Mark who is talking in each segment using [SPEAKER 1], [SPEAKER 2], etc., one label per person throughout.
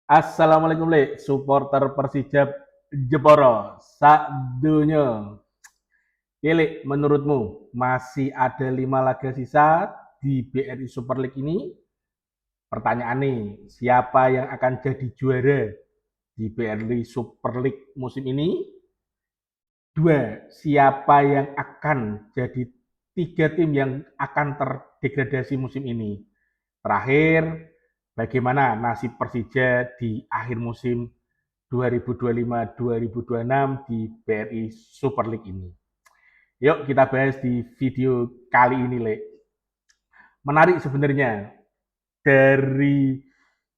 [SPEAKER 1] Assalamualaikum Le, supporter Persijap Jeporo sadunya. Le, menurutmu masih ada 5 laga sisa di BRI Super League ini? Pertanyaan nih, siapa yang akan jadi juara di BRI Super League musim ini? Dua, siapa yang akan jadi tiga tim yang akan terdegradasi musim ini? Terakhir, bagaimana nasib Persija di akhir musim 2025-2026 di BRI Super League ini. Yuk kita bahas di video kali ini, Le. Menarik sebenarnya, dari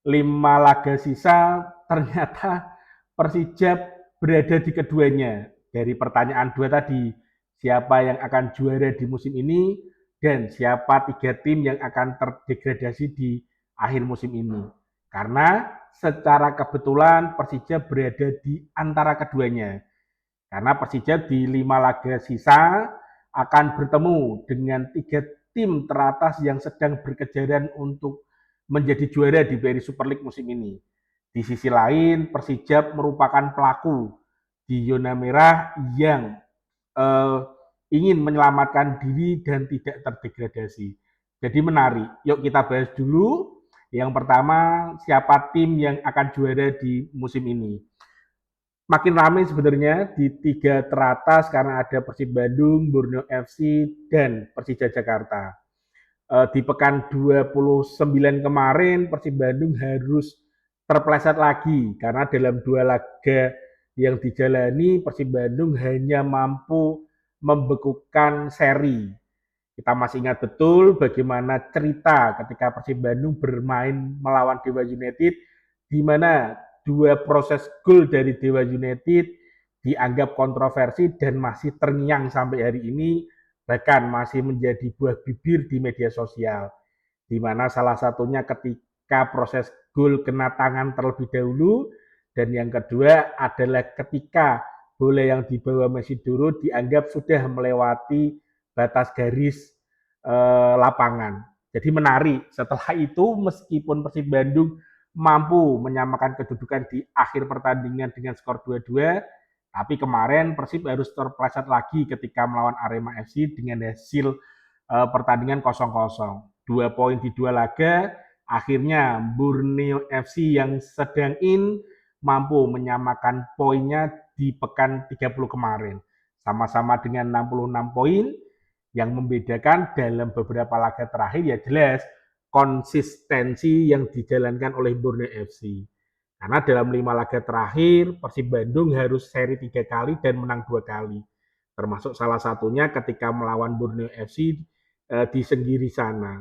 [SPEAKER 1] 5 laga sisa ternyata Persija berada di keduanya. Dari pertanyaan dua tadi, siapa yang akan juara di musim ini dan siapa tiga tim yang akan terdegradasi di akhir musim ini. Karena secara kebetulan Persija berada di antara keduanya. Karena Persija di 5 laga sisa akan bertemu dengan tiga tim teratas yang sedang berkejaran untuk menjadi juara di BRI Super League musim ini. Di sisi lain, Persija merupakan pelaku di zona merah yang eh, ingin menyelamatkan diri dan tidak terdegradasi. Jadi menarik. Yuk kita bahas dulu. Yang pertama, siapa tim yang akan juara di musim ini? Makin ramai sebenarnya di tiga teratas karena ada Persib Bandung, Borneo FC, dan Persija Jakarta. Di pekan 29 kemarin Persib Bandung harus terpleset lagi karena dalam dua laga yang dijalani Persib Bandung hanya mampu membekukan seri. Kita masih ingat betul bagaimana cerita ketika Persib Bandung bermain melawan Dewa United, di mana dua proses gol dari Dewa United dianggap kontroversi dan masih terngiang sampai hari ini, bahkan masih menjadi buah bibir di media sosial. Di mana salah satunya ketika proses gol kena tangan terlebih dahulu, dan yang kedua adalah ketika bola yang dibawa Messi Duru dianggap sudah melewati batas garis lapangan. Jadi menarik. Setelah itu meskipun Persib Bandung mampu menyamakan kedudukan di akhir pertandingan dengan skor 2-2, tapi kemarin Persib harus terpleset lagi ketika melawan Arema FC dengan hasil pertandingan 0-0. 2 poin di dua laga, akhirnya Borneo FC yang sedang mampu menyamakan poinnya di pekan 30 kemarin. Sama-sama dengan 66 poin, yang membedakan dalam beberapa laga terakhir ya jelas konsistensi yang dijalankan oleh Borneo FC. Karena dalam 5 laga terakhir Persib Bandung harus seri 3 kali dan menang 2 kali. Termasuk salah satunya ketika melawan Borneo FC di Senggiri sana.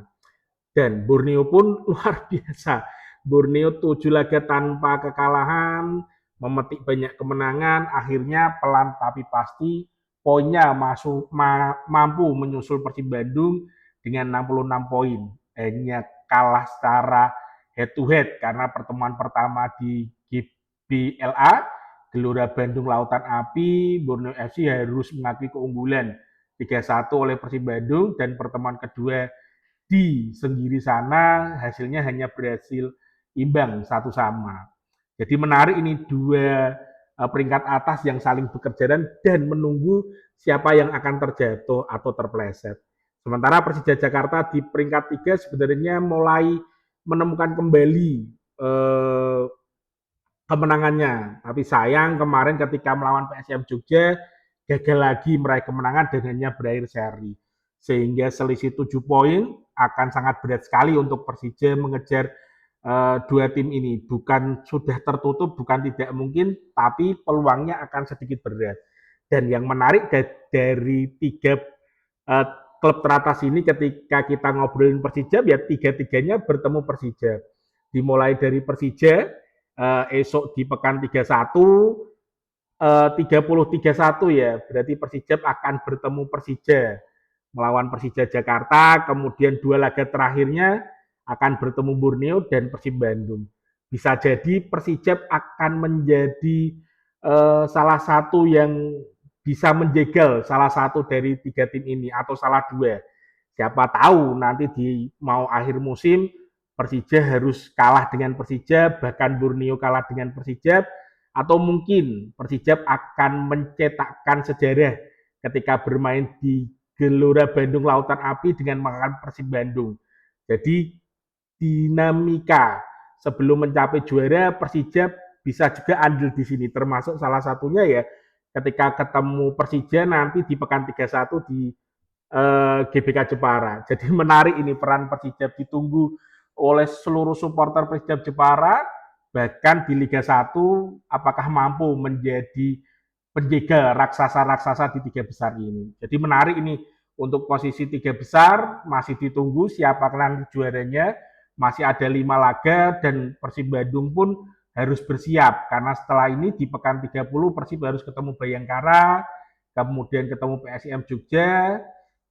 [SPEAKER 1] Dan Borneo pun luar biasa. Borneo 7 laga tanpa kekalahan, memetik banyak kemenangan, akhirnya pelan tapi pasti poinnya mampu menyusul Persib Bandung dengan 66 poin. Hanya kalah secara head to head karena pertemuan pertama di GBLA, Gelora Bandung Lautan Api, Borneo FC harus mengakui keunggulan 3-1 oleh Persib Bandung, dan pertemuan kedua di Senggiri sana hasilnya hanya berhasil imbang 1-1. Jadi menarik ini dua peringkat atas yang saling bekerja dan menunggu siapa yang akan terjatuh atau terpleset. Sementara Persija Jakarta di peringkat 3 sebenarnya mulai menemukan kembali eh, kemenangannya. Tapi sayang kemarin ketika melawan PSM Jogja gagal lagi meraih kemenangan dan hanya berakhir seri. Sehingga selisih 7 poin akan sangat berat sekali untuk Persija mengejar dua tim ini. Bukan sudah tertutup, bukan tidak mungkin, tapi peluangnya akan sedikit berat. Dan yang menarik dari tiga uh, klub teratas ini ketika kita ngobrolin Persija, ya tiga-tiganya bertemu Persija. Dimulai dari Persija, esok di pekan 31, 30-31 ya, berarti Persija akan bertemu Persija melawan Persija Jakarta, kemudian dua laga terakhirnya akan bertemu Borneo dan Persib Bandung. Bisa jadi Persija akan menjadi salah satu yang bisa menjegal salah satu dari tiga tim ini atau salah dua. Siapa tahu nanti di mau akhir musim Persija harus kalah dengan Persija, bahkan Borneo kalah dengan Persija, atau mungkin Persija akan mencetakkan sejarah ketika bermain di Gelora Bandung Lautan Api dengan mengalahkan Persib Bandung. Jadi dinamika sebelum mencapai juara Persija bisa juga andil di sini, termasuk salah satunya ya ketika ketemu Persija nanti di pekan 31 di GBK Jepara. Jadi menarik ini, peran Persija ditunggu oleh seluruh supporter Persija Jepara, bahkan di Liga 1 apakah mampu menjadi penjaga raksasa-raksasa di tiga besar ini. Jadi menarik ini, untuk posisi tiga besar masih ditunggu siapa nanti juaranya, masih ada 5 laga dan Persib Bandung pun harus bersiap karena setelah ini di pekan 30 Persib harus ketemu Bayangkara, kemudian ketemu PSM Jogja,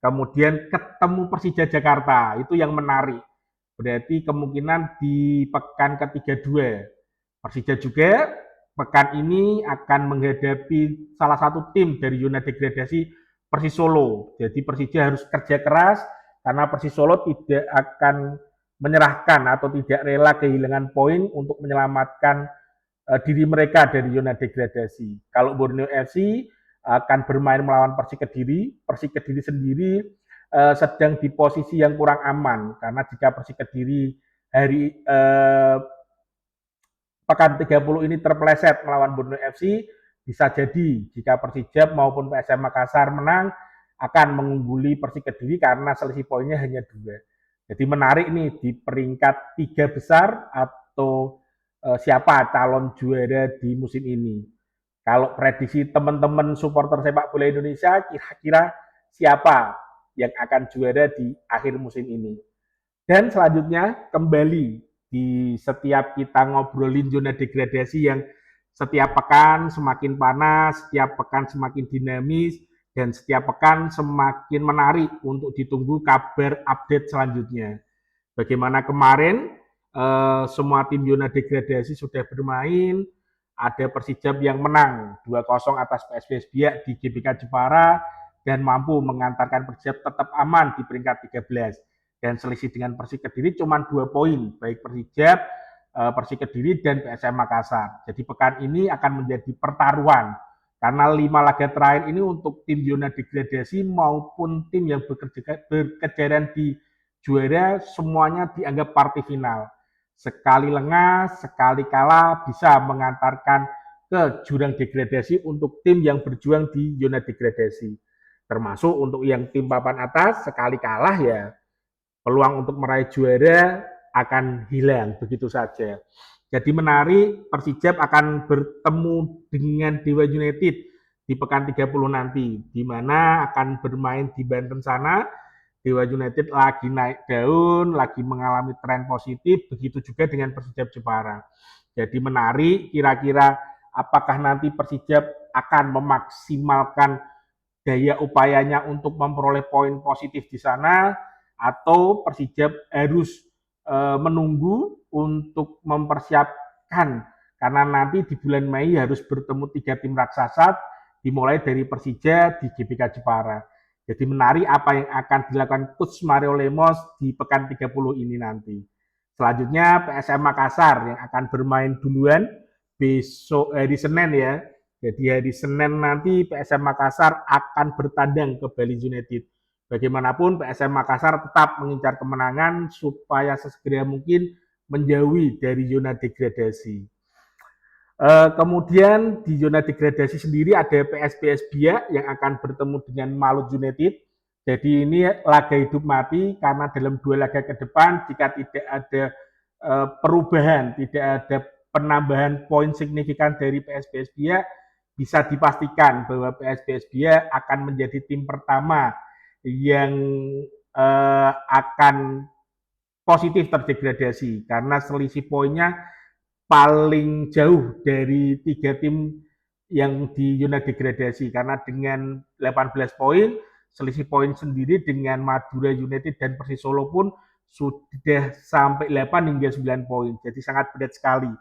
[SPEAKER 1] kemudian ketemu Persija Jakarta. Itu yang menarik. Berarti kemungkinan di pekan ke-32 Persija juga pekan ini akan menghadapi salah satu tim dari zona degradasi, Persis Solo. Jadi Persija harus kerja keras karena Persis Solo tidak akan menyerahkan atau tidak rela kehilangan poin untuk menyelamatkan diri mereka dari zona degradasi. Kalau Borneo FC akan bermain melawan Persik Kediri, Persik Kediri sendiri sedang di posisi yang kurang aman karena jika Persik Kediri hari pekan 30 ini terpeleset melawan Borneo FC, bisa jadi jika Persija maupun PSM Makassar menang akan mengungguli Persik Kediri karena selisih poinnya hanya 2. Jadi menarik nih di peringkat 3 besar atau siapa calon juara di musim ini. Kalau prediksi teman-teman supporter sepak bola Indonesia, kira-kira siapa yang akan juara di akhir musim ini? Dan selanjutnya kembali di setiap kita ngobrolin zona degradasi yang setiap pekan semakin panas, setiap pekan semakin dinamis, dan setiap pekan semakin menarik untuk ditunggu kabar update selanjutnya. Bagaimana kemarin semua tim zona degradasi sudah bermain, ada Persijap yang menang 2-0 atas PSBS Biak di GBK Jepara dan mampu mengantarkan Persijap tetap aman di peringkat 13 dan selisih dengan Persik Kediri cuma 2 poin, baik Persijap, Persik Kediri dan PSM Makassar. Jadi pekan ini akan menjadi pertaruhan karena 5 laga terakhir ini untuk tim zona degradasi maupun tim yang berkejaran di juara semuanya dianggap partai final. Sekali lengah, sekali kalah bisa mengantarkan ke jurang degradasi untuk tim yang berjuang di zona degradasi. Termasuk untuk yang tim papan atas, sekali kalah ya peluang untuk meraih juara akan hilang begitu saja. Jadi menarik, Persijap akan bertemu dengan Dewa United di pekan 30 nanti, di mana akan bermain di Banten sana. Dewa United lagi naik daun, lagi mengalami tren positif, begitu juga dengan Persijap Jepara. Jadi menarik, kira-kira apakah nanti Persijap akan memaksimalkan daya upayanya untuk memperoleh poin positif di sana, atau Persijap harus menunggu untuk mempersiapkan karena nanti di bulan Mei harus bertemu 3 tim raksasa dimulai dari Persija di GBK Jepara. Jadi menarik apa yang akan dilakukan Coach Mario Lemos di pekan 30 ini nanti. Selanjutnya PSM Makassar yang akan bermain duluan besok hari Senin ya. Jadi hari Senin nanti PSM Makassar akan bertandang ke Bali United. Bagaimanapun PSM Makassar tetap mengincar kemenangan supaya sesegera mungkin menjauhi dari zona degradasi. Kemudian di zona degradasi sendiri ada PSBS Biak yang akan bertemu dengan Malut United. Jadi ini laga hidup mati karena dalam 2 laga ke depan jika tidak ada perubahan, tidak ada penambahan poin signifikan dari PSBS Biak, bisa dipastikan bahwa PSBS Biak akan menjadi tim pertama yang akan positif terdegradasi karena selisih poinnya paling jauh dari 3 tim yang di zona degradasi karena dengan 18 poin selisih poin sendiri dengan Madura United dan Persis Solo pun sudah sampai 8 hingga 9 poin. Jadi sangat berat sekali.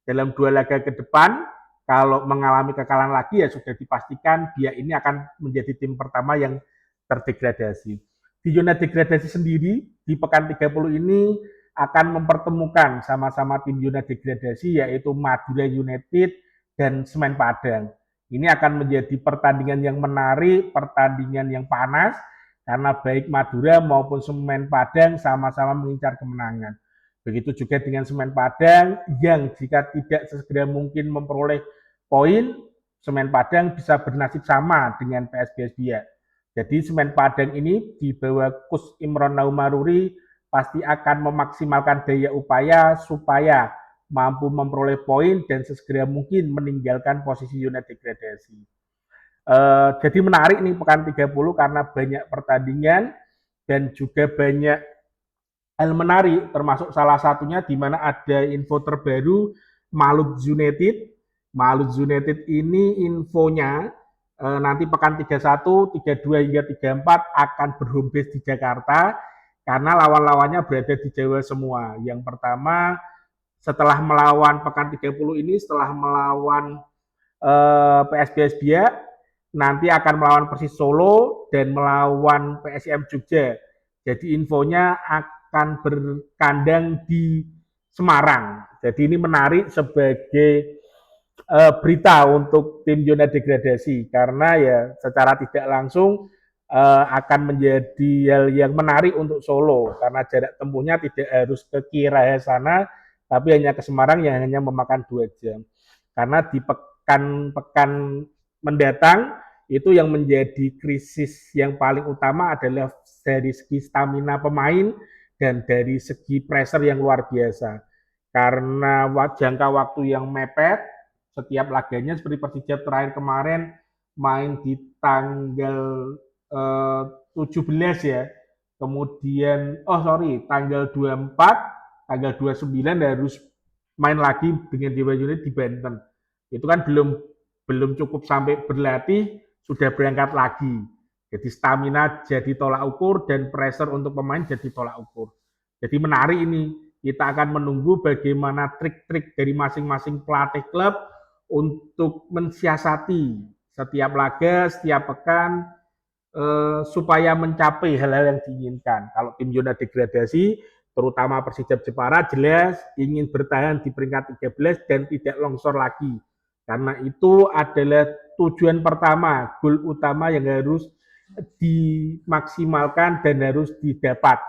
[SPEAKER 1] Dalam 2 laga ke depan kalau mengalami kekalahan lagi ya sudah dipastikan dia ini akan menjadi tim pertama yang terdegradasi. Di zona degradasi sendiri di pekan 30 ini akan mempertemukan sama-sama tim zona degradasi yaitu Madura United dan Semen Padang. Ini akan menjadi pertandingan yang menarik, pertandingan yang panas karena baik Madura maupun Semen Padang sama-sama mengincar kemenangan. Begitu juga dengan Semen Padang yang jika tidak sesegera mungkin memperoleh poin, Semen Padang bisa bernasib sama dengan PSBS Biak. Jadi Semen Padang ini di bawah Coach Imron Naumaruri pasti akan memaksimalkan daya upaya supaya mampu memperoleh poin dan sesegera mungkin meninggalkan posisi zona degradasi. Jadi menarik nih pekan 30 karena banyak pertandingan dan juga banyak hal menarik termasuk salah satunya di mana ada info terbaru Maluku United. Maluku United ini infonya nanti pekan 31, 32 hingga 34 akan berhome base di Jakarta karena lawan-lawannya berada di Jawa semua. Yang pertama setelah melawan pekan 30 ini, setelah melawan PSBS Biak, nanti akan melawan Persis Solo dan melawan PSIM Jogja. Jadi infonya akan berkandang di Semarang. Jadi ini menarik sebagai berita untuk tim zona degradasi karena ya secara tidak langsung akan menjadi hal yang menarik untuk Solo karena jarak tempuhnya tidak harus ke Kiraya sana tapi hanya ke Semarang yang hanya memakan 2 jam. Karena di pekan-pekan mendatang itu yang menjadi krisis yang paling utama adalah dari segi stamina pemain dan dari segi pressure yang luar biasa. Karena jangka waktu yang mepet, setiap laganya seperti Persija terakhir kemarin main di tanggal 17 ya. Kemudian tanggal 24, tanggal 29 harus main lagi dengan Dewa United di Banten. Itu kan belum cukup sampai berlatih sudah berangkat lagi. Jadi stamina jadi tolak ukur dan pressure untuk pemain jadi tolak ukur. Jadi menarik ini. Kita akan menunggu bagaimana trik-trik dari masing-masing pelatih klub untuk mensiasati setiap laga, setiap pekan supaya mencapai hal-hal yang diinginkan. Kalau tim zona degradasi, terutama Persija Jepara jelas ingin bertahan di peringkat 13 dan tidak longsor lagi. Karena itu adalah tujuan pertama, goal utama yang harus dimaksimalkan dan harus didapat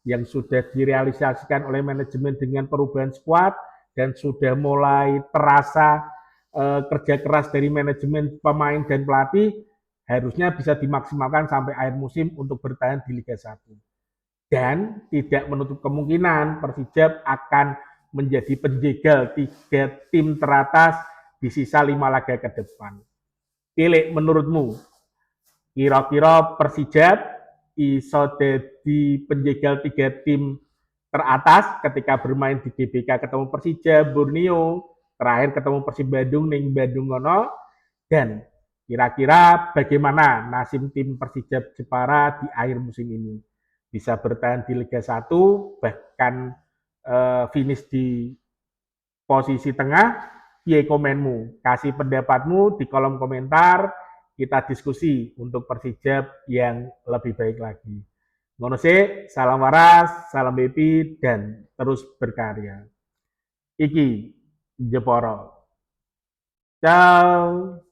[SPEAKER 1] yang sudah direalisasikan oleh manajemen dengan perubahan skuad dan sudah mulai terasa kerja keras dari manajemen pemain dan pelatih harusnya bisa dimaksimalkan sampai akhir musim untuk bertahan di Liga 1. Dan tidak menutup kemungkinan Persija akan menjadi penjegal 3 tim teratas di sisa 5 laga ke depan. Pilih menurutmu, kira-kira Persija iso jadi penjegal 3 tim teratas ketika bermain di GBK ketemu Persija, Borneo, terakhir ketemu Persib Bandung, ning Bandung ngono, dan kira-kira bagaimana nasib tim Persija Jepara di akhir musim ini? Bisa bertahan di Liga 1, bahkan finish di posisi tengah? Piye komenmu? Kasih pendapatmu di kolom komentar. Kita diskusi untuk Persija yang lebih baik lagi. Ngono sih, salam waras, salam happy, dan terus berkarya. Iki Jepara. Ciao.